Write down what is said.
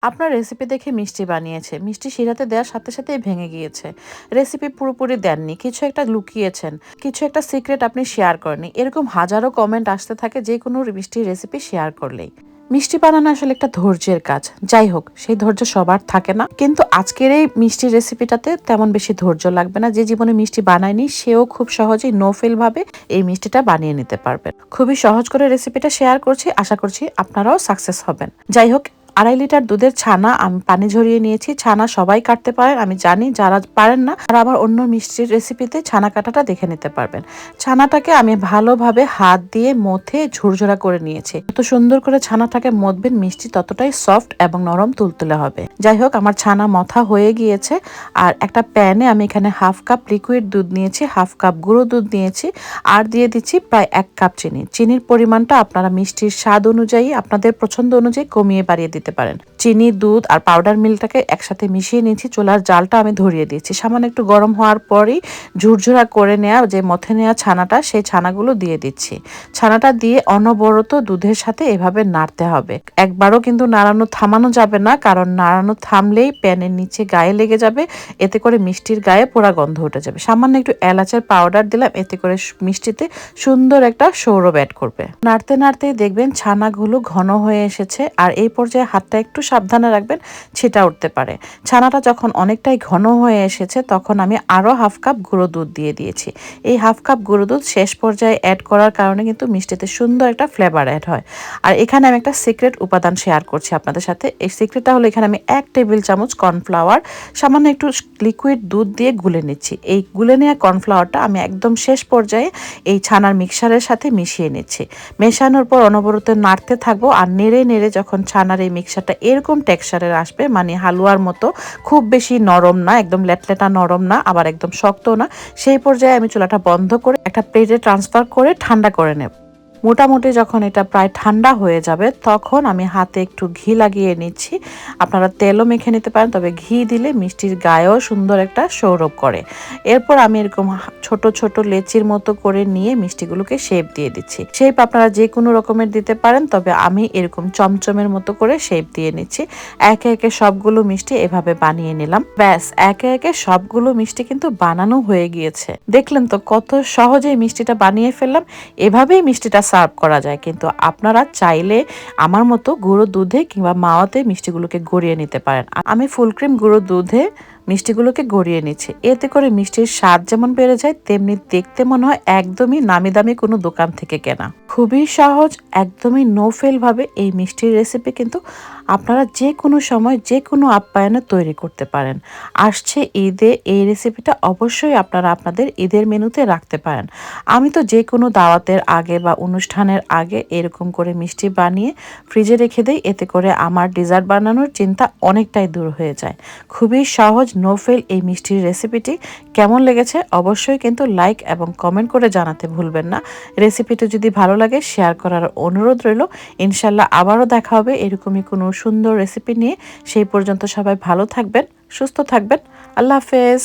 আপনার রেসিপি দেখে মিষ্টি বানিয়েছে। মিষ্টি শিরাতে দেওয়ার সাথে সাথেই ভেঙে গিয়েছে। রেসিপি পুরোপুরি দেননি। কিছু একটা লুকিয়েছেন। কিছু একটা সিক্রেট আপনি শেয়ার করেননি। এরকম হাজারো কমেন্ট আসতে থাকে যেকোনো মিষ্টির রেসিপি শেয়ার করলেই। মিষ্টি বানানো আসলে একটা ধৈর্যের কাজ। যাই হোক, সেই ধৈর্য সবার থাকে না। কিন্তু আজকের এই মিষ্টির রেসিপিটাতে তেমন বেশি ধৈর্য লাগবে না। যে জীবনে মিষ্টি বানায়নি সেও খুব সহজেই নো ফেল ভাবে এই মিষ্টিটা বানিয়ে নিতে পারবেন। খুবই সহজ করে রেসিপিটা শেয়ার করছি। আশা করছি আপনারাও সাকসেস হবেন। যাই হোক, 2.5 লিটার দুধের ছানা আমি পানি ঝরিয়ে নিয়েছি। ছানা সবাই কাটতে পারেন, আমি জানি। যারা পারেন না তারা আবার অন্য মিষ্টির রেসিপিতে ছানা কাটাটা দেখে নিতে পারবেন। ছানাটাকে আমি ভালোভাবে হাত দিয়ে মথে ঝুরঝুরা করে নিয়েছি। যত সুন্দর করে ছানাটাকে মথবেন মিষ্টি ততটাই সফট এবং নরম তুলতুলে হবে। যাই হোক, আমার ছানা মথা হয়ে গিয়েছে। আর একটা প্যানে আমি এখানে 1/2 কাপ লিকুইড দুধ নিয়েছি, 1/2 কাপ গুঁড়ো দুধ নিয়েছি, আর দিয়ে দিচ্ছি প্রায় 1 কাপ চিনি। চিনির পরিমাণটা আপনারা মিষ্টির স্বাদ অনুযায়ী আপনাদের পছন্দ অনুযায়ী কমিয়ে বাড়িয়ে দিতে পারেন। চিনি, দুধ আর পাউডার মিল্কটাকে একসাথে মিশিয়ে নিয়েছি। চুলার জালটা আমি ধরিয়ে দিয়েছি। সামান্য একটু গরম হওয়ার পরেই ঝুরঝুরা করে নেওয়া যে মথে নেওয়া ছানাটা, সেই ছানাগুলো দিয়ে দিচ্ছি। ছানাটা দিয়ে অনবরত দুধের সাথে এভাবে নাড়তে হবে। একবারও কিন্তু নাড়ানো থামানো যাবে না, কারণ নাড়ানো থামলেই প্যানের নিচে গায়ে লেগে যাবে। এতে করে মিষ্টির গায়ে পোড়া গন্ধ উঠে যাবে। সামান্য একটু এলাচের পাউডার দিলাম, এতে করে মিষ্টিতে সুন্দর একটা সৌরভ অ্যাড করবে। নাড়তে নাড়তেই দেখবেন ছানাগুলো ঘন হয়ে এসেছে। আর এই পর্যায়ে হাতটা একটু সাবধানে রাখবেন, ছিটা উঠতে পারে। ছানাটা যখন অনেকটাই ঘন হয়ে এসেছে তখন আমি আরও 1/2 কাপ গুঁড়ো দুধ দিয়ে দিয়েছি। এই 1/2 কাপ গুঁড়ো দুধ শেষ পর্যায়ে অ্যাড করার কারণে কিন্তু মিষ্টিতে সুন্দর একটা ফ্লেভার অ্যাড হয়। আর এখানে আমি একটা সিক্রেট উপাদান শেয়ার করছি আপনাদের সাথে। এই সিক্রেটটা হলো, এখানে আমি 1 টেবিল চামচ কর্নফ্লাওয়ার সামান্য একটু লিকুইড দুধ দিয়ে গুলে নিচ্ছি। এই গুলে নেওয়া কর্নফ্লাওয়ারটা আমি একদম শেষ পর্যায়ে এই ছানার মিক্সারের সাথে মিশিয়ে নিচ্ছি। মেশানোর পর অনবরত নাড়তে থাকবো। আর নেড়ে নেড়ে যখন ছানার এই মিক্সারটা এরকম টেক্সচারের আসবে, মানে হালুয়ার মতো, খুব বেশি নরম না, একদম লেটলেটা নরম না, আবার একদম শক্ত না, সেই পর্যায়ে আমি চুলাটা বন্ধ করে একটা প্লেটে ট্রান্সফার করে ঠান্ডা করে নেব। মোটামুটি যখন এটা প্রায় ঠান্ডা হয়ে যাবে তখন আমি হাতে একটু ঘি লাগিয়ে নিচ্ছি। আপনারা তেলও মেখে নিতে পারেন, তবে ঘি দিলে মিষ্টির গায়েও সুন্দর একটা সৌরভ করে। এরপর আমি এরকম ছোট ছোট লেচির মতো করে নিয়ে মিষ্টিগুলোকে শেপ দিয়ে দিচ্ছি। শেপ আপনারা যে কোনো রকমের দিতে পারেন, তবে আমি এরকম চমচমের মতো করে শেপ দিয়ে নিচ্ছি। একে একে সবগুলো মিষ্টি এভাবে বানিয়ে নিলাম। ব্যাস, একে একে সবগুলো মিষ্টি কিন্তু বানানো হয়ে গিয়েছে। দেখলেন তো কত সহজেই মিষ্টিটা বানিয়ে ফেললাম। এভাবেই মিষ্টিটা সার্ভ করা যায়। কিন্তু আপনারা চাইলে আমার মতো গুঁড়ো দুধে কিংবা মাওয়াতে মিষ্টিগুলোকে গড়িয়ে নিতে পারেন। আমি ফুল ক্রিম গুঁড়ো দুধে মিষ্টিগুলোকে গড়িয়ে নিচ্ছি। এতে করে মিষ্টির স্বাদ যেমন বেড়ে যায়, তেমনি দেখতে মনে হয় একদমই নামি দামি কোনো দোকান থেকে কেনা। খুবই সহজ, একদমই নো ফেল ভাবে এই মিষ্টির রেসিপি কিন্তু আপনারা যে কোনো সময় যে কোনো আপ্যায়নে তৈরি করতে পারেন। আসছে ঈদে এই রেসিপিটা অবশ্যই আপনারা আপনাদের ঈদের মেনুতে রাখতে পারেন। আমি তো যে কোনো দাওয়াতের আগে বা অনুষ্ঠানের আগে এরকম করে মিষ্টি বানিয়ে ফ্রিজে রেখে দেই। এতে করে আমার ডেজার্ট বানানোর চিন্তা অনেকটাই দূর হয়ে যায়। খুবই সহজ, নো ফেল এই মিষ্টির রেসিপিটি কেমন লেগেছে অবশ্যই কিন্তু লাইক এবং কমেন্ট করে জানাতে ভুলবেন না। রেসিপিটি যদি ভালো লাগে শেয়ার করার অনুরোধ রইল। ইনশাল্লাহ আবারও দেখা হবে এরকমই কোনো সুন্দর রেসিপি নিয়ে। সেই পর্যন্ত সবাই ভালো থাকবেন, সুস্থ থাকবেন। আল্লাহ হাফেজ।